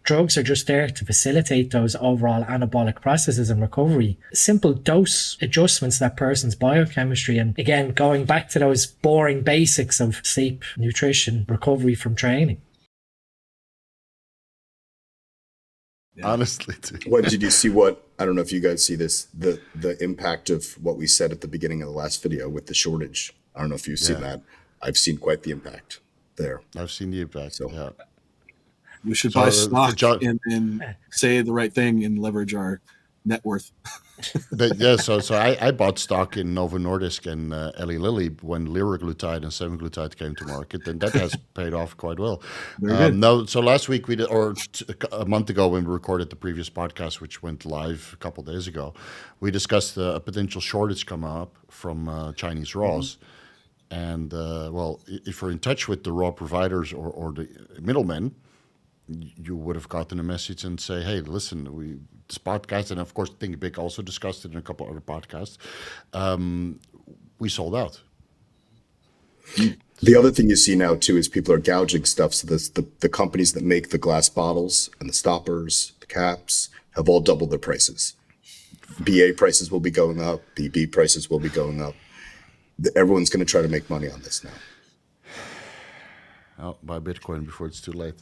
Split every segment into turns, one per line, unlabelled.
drugs are just there to facilitate those overall anabolic processes and recovery. Simple dose adjustments to that person's biochemistry. And again, going back to those boring basics of sleep, nutrition, recovery from training.
Yeah. Honestly,
what did you see? I don't know if you guys see this, the impact of what we said at the beginning of the last video with the shortage. I don't know if you've seen that. I've seen quite the impact there.
I've seen the impact. So yeah,
we should buy stock and say the right thing and leverage our net worth.
So I bought stock in Novo Nordisk and Eli Lilly when liraglutide and semaglutide came to market, and that has paid off quite well. So last week a month ago when we recorded the previous podcast, which went live a couple of days ago, we discussed a potential shortage coming up from Chinese raws. And if you're in touch with the raw providers or the middlemen, you would have gotten a message and say, hey, listen, this podcast, and of course Think Big also discussed it in a couple other podcasts, we sold out.
The other thing you see now too is people are gouging stuff. So the companies that make the glass bottles and the stoppers, the caps, have all doubled their prices. BA prices will be going up, BB prices will be going up. Everyone's going to try to make money on this now.
I'll buy Bitcoin before it's too late.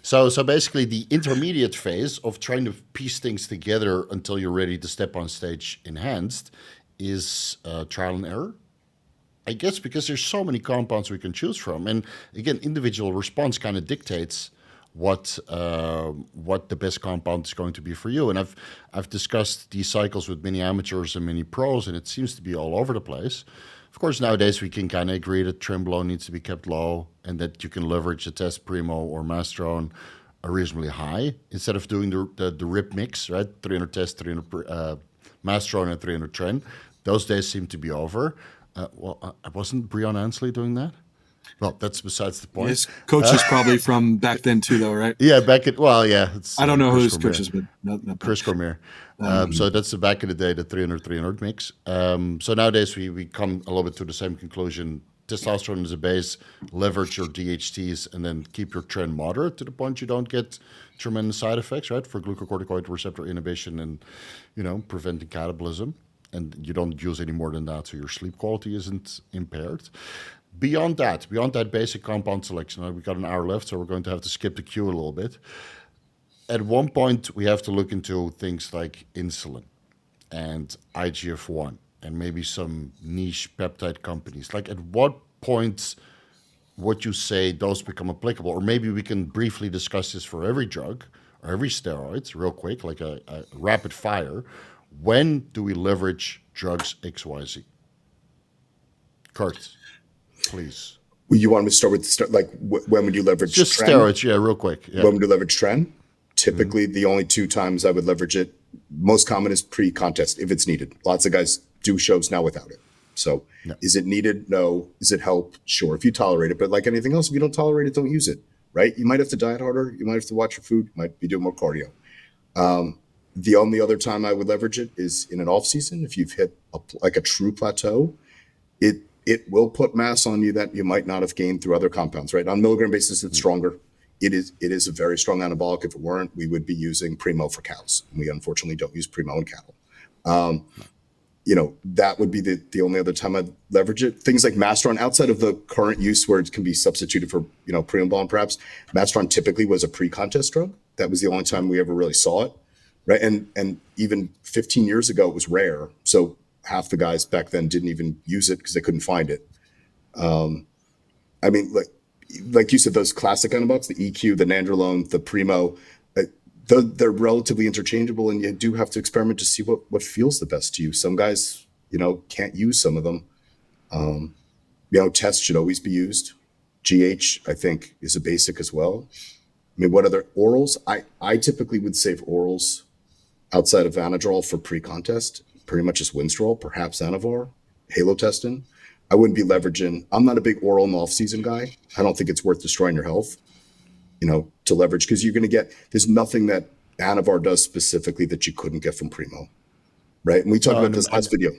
So basically the intermediate phase of trying to piece things together until you're ready to step on stage enhanced is trial and error. I guess because there's so many compounds we can choose from. And again, individual response kind of dictates what the best compound is going to be for you. And I've discussed these cycles with many amateurs and many pros, and it seems to be all over the place. Of course, nowadays we can kind of agree that trenbolone needs to be kept low and that you can leverage the test Primo or Mastrone reasonably high instead of doing the RIP mix, right? 300 test, 300 Mastrone and 300 Tren. Those days seem to be over. Wasn't Breon Ansley doing that? Well, that's besides the point.
His coach is probably from back then too, though, right?
Yeah, I don't
know who his coach is, but not
Chris Cormier. So that's the back in the day, the 300-300 mix. So nowadays we come a little bit to the same conclusion. Testosterone is a base, leverage your DHTs, and then keep your trend moderate to the point you don't get tremendous side effects, right? For glucocorticoid receptor inhibition and, preventing catabolism. And you don't use any more than that, so your sleep quality isn't impaired. Beyond that basic compound selection, we've got an hour left, so we're going to have to skip the queue a little bit. At one point, we have to look into things like insulin and IGF-1 and maybe some niche peptide companies. Like at what point would you say those become applicable? Or maybe we can briefly discuss this for every drug or every steroid real quick, like a rapid fire. When do we leverage drugs XYZ? Kurt, please.
Well, you want me to start with when would you leverage
just
Tren?
Steroids? Yeah, real quick. Yeah.
When would you leverage Tren? Typically, the only two times I would leverage it, most common is pre-contest if it's needed. Lots of guys do shows now without it. So Is it needed? No. Is it help? Sure. If you tolerate it, but like anything else, if you don't tolerate it, don't use it, right? You might have to diet harder. You might have to watch your food. You might be doing more cardio. The only other time I would leverage it is in an off season. If you've hit a true plateau, it will put mass on you that you might not have gained through other compounds, right? On milligram basis, it's stronger. It is a very strong anabolic. If it weren't, we would be using Primo for cows. And we unfortunately don't use Primo in cattle. That would be the only other time I'd leverage it. Things like Mastrone, outside of the current use where it can be substituted for, Primobolan perhaps, Mastrone typically was a pre-contest drug. That was the only time we ever really saw it, right? And even 15 years ago, it was rare. So half the guys back then didn't even use it because they couldn't find it. Like you said, those classic anabolics, the EQ, the Nandrolone, the Primo, they're relatively interchangeable, and you do have to experiment to see what feels the best to you. Some guys, can't use some of them. Tests should always be used. GH, I think, is a basic as well. I mean, what other orals? I typically would save orals outside of Vanadrol for pre-contest, pretty much just Winstrol, perhaps Anavar, Halotestin. I wouldn't be leveraging. I'm not a big oral in the off-season guy. I don't think it's worth destroying your health, to leverage, because you're going to there's nothing that Anavar does specifically that you couldn't get from Primo, right? And we talked about this last video.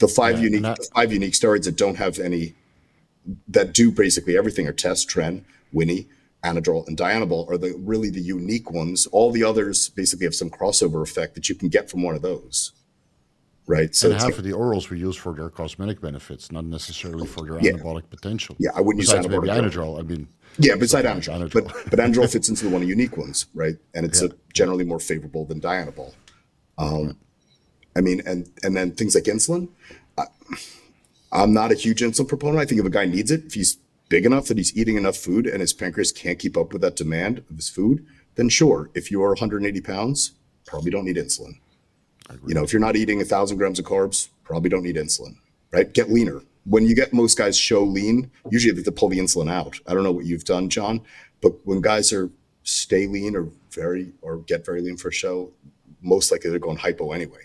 The five unique steroids that don't have any, that do basically everything are Test, Tren, Winnie, Anadrol and Dianabol are really the unique ones. All the others basically have some crossover effect that you can get from one of those, right? So
and half of the orals we use for their cosmetic benefits, not necessarily for their
Yeah.
anabolic potential.
Yeah, I wouldn't
Besides
use
maybe
Anabolic.
Anadrol. I mean,
Yeah, beside
something like
Anadrol.
Anadrol.
But Anadrol fits into the one of the unique ones, right? And it's generally more favorable than Dianabol. I mean, and then things like insulin. I'm not a huge insulin proponent. I think if a guy needs it, if he's big enough that he's eating enough food and his pancreas can't keep up with that demand of his food, then sure. If you are 180 pounds, probably don't need insulin. You know, if you're not eating 1,000 grams of carbs, probably don't need insulin, right? Get leaner. When you get most guys show lean, usually they have to pull the insulin out. I don't know what you've done, John, but when guys are stay lean or get very lean for a show, most likely they're going hypo anyway.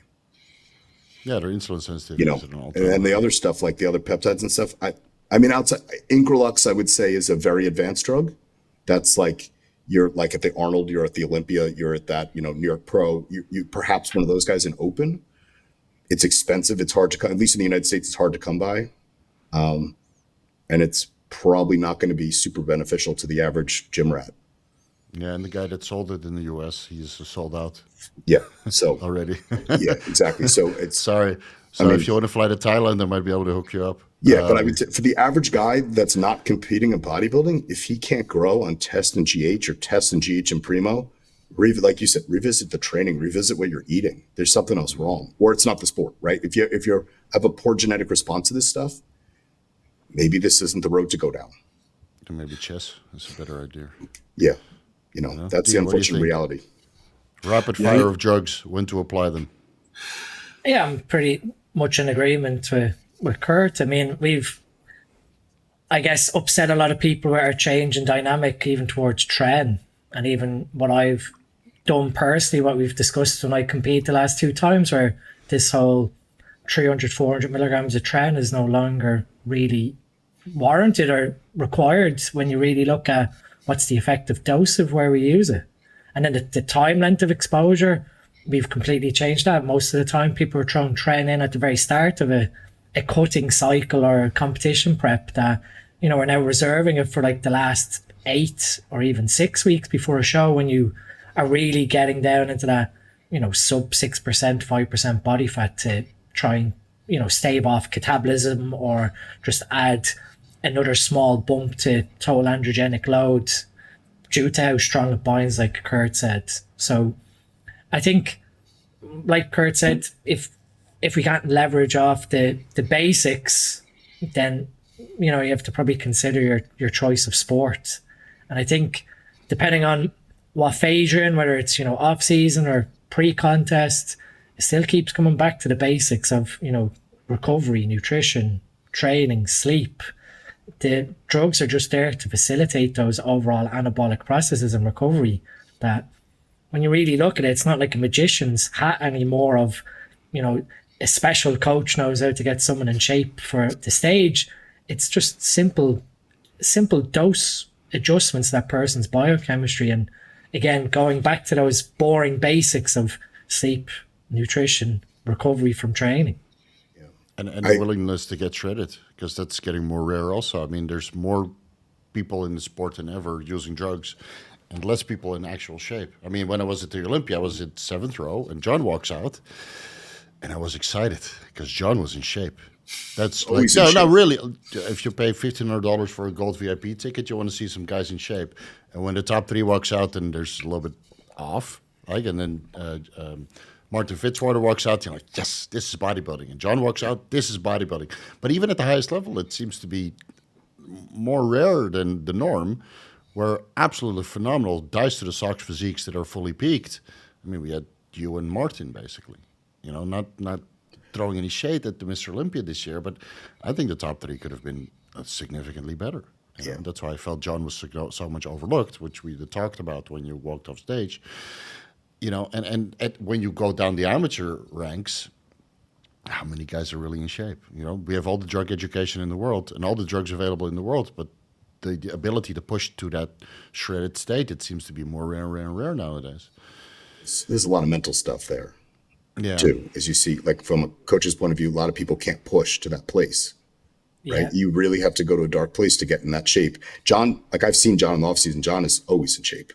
Yeah, they're insulin sensitive.
You know, and the other stuff like the other peptides and stuff. I mean, outside Increlux, I would say is a very advanced drug. That's like you're like at the Arnold, you're at the Olympia, you're at that, you know, New York Pro. You perhaps one of those guys in open. It's expensive. It's hard to come. At least in the United States, it's hard to come by, and it's probably not going to be super beneficial to the average gym rat.
Yeah, and the guy that sold it in the US, he's sold out.
Yeah. So
already.
Yeah, exactly. So it's
sorry. So if you want to fly to Thailand, I might be able to hook you up.
Yeah, but I would say for the average guy that's not competing in bodybuilding, if he can't grow on test and GH or test and GH and Primo, like you said, revisit the training, revisit what you're eating. There's something else wrong, or it's not the sport, right? If you have a poor genetic response to this stuff, maybe this isn't the road to go down.
And maybe chess is a better idea.
Yeah, that's the unfortunate reality.
Rapid fire of drugs, when to apply them.
Yeah, I'm pretty much in agreement with Kurt. I mean, we've, I guess, upset a lot of people with our change in dynamic, even towards tren, and even what I've done personally, what we've discussed when I compete the last 2 times, where this whole 300, 400 milligrams of tren is no longer really warranted or required when you really look at what's the effective dose of where we use it. And then the time length of exposure, we've completely changed that. Most of the time, people are throwing tren in at the very start of a cutting cycle or a competition prep that, we're now reserving it for like the last 8 or even 6 weeks before a show, when you are really getting down into that, sub 6%, 5% body fat to try and, stave off catabolism or just add another small bump to total androgenic load due to how strong it binds, like Kurt said. So I think, like Kurt said, if we can't leverage off the basics, then you have to probably consider your choice of sport. And I think depending on what phase you're in, whether it's off season or pre-contest, it still keeps coming back to the basics of recovery, nutrition, training, sleep. The drugs are just there to facilitate those overall anabolic processes and recovery. That when you really look at it, it's not like a magician's hat anymore of, a special coach knows how to get someone in shape for the stage. It's just simple dose adjustments to that person's biochemistry. And again, going back to those boring basics of sleep, nutrition, recovery from training.
And the willingness to get shredded, because that's getting more rare also. I mean, there's more people in the sport than ever using drugs and less people in actual shape. I mean, when I was at the Olympia, I was at 7th row and John walks out and I was excited because John was in shape. That's like, no, really. If you pay $1,500 for a gold VIP ticket, you want to see some guys in shape. And when the top 3 walks out and there's a little bit off, like, and then Martin Fitzwater walks out, you're like, yes, this is bodybuilding. And John walks out, this is bodybuilding. But even at the highest level, it seems to be more rare than the norm, where absolutely phenomenal dice to the socks physiques that are fully peaked. I mean, we had you and Martin, basically. Not throwing any shade at the Mr. Olympia this year, but I think the top 3 could have been significantly better. Yeah. That's why I felt John was so much overlooked, which we talked about when you walked off stage. And when you go down the amateur ranks, how many guys are really in shape? We have all the drug education in the world and all the drugs available in the world, but the ability to push to that shredded state, it seems to be more rare nowadays.
There's a lot of mental stuff there,
yeah,
too. As you see, like from a coach's point of view, a lot of people can't push to that place.
Yeah.
right? You really have to go to a dark place to get in that shape. John, like I've seen John in the off season, John is always in shape.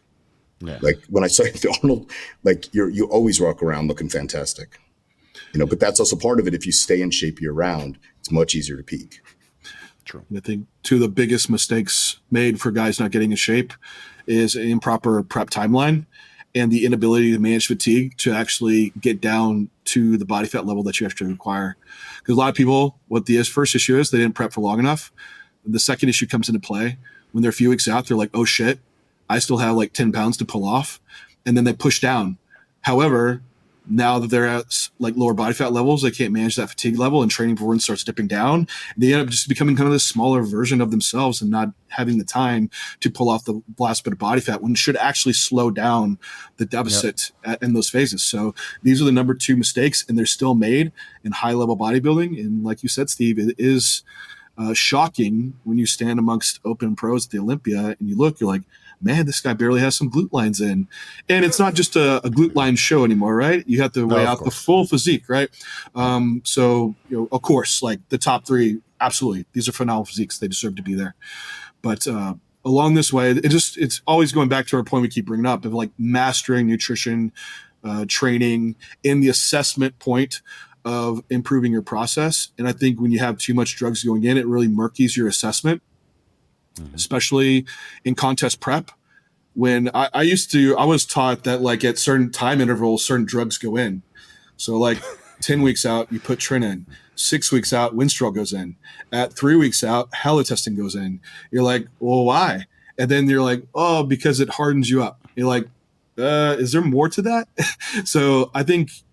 Yeah.
Like when I saw Arnold, like you always walk around looking fantastic, but that's also part of it. If you stay in shape year round, it's much easier to peak.
True.
I think two of the biggest mistakes made for guys not getting in shape is an improper prep timeline and the inability to manage fatigue to actually get down to the body fat level that you actually require. Because a lot of people, what the first issue is, they didn't prep for long enough. The second issue comes into play when they're a few weeks out. They're like, oh shit, I still have like 10 pounds to pull off. And then they push down. However, now that they're at like lower body fat levels, they can't manage that fatigue level, and training performance starts dipping down. They end up just becoming kind of this smaller version of themselves and not having the time to pull off the last bit of body fat when it should actually slow down the deficit in those phases. So these are the number 2 mistakes, and they're still made in high level bodybuilding. And like you said, Steve, it is shocking when you stand amongst open pros at the Olympia and you look, you're like, man, this guy barely has some glute lines in. And it's not just a glute line show anymore, right? You have to weigh out the full physique, right? So, of course, like the top 3, absolutely. These are phenomenal physiques. They deserve to be there. But along this way, it's always going back to our point we keep bringing up of like mastering nutrition, training, in the assessment point of improving your process. And I think when you have too much drugs going in, it really murkies your assessment. Especially in contest prep. When I was taught that like at certain time intervals, certain drugs go in. So like 10 weeks out, you put Trin in. 6 weeks out, Winstrol goes in. At 3 weeks out, halotestin goes in. You're like, well, why? And then you're like, oh, because it hardens you up. You're like, is there more to that? So I think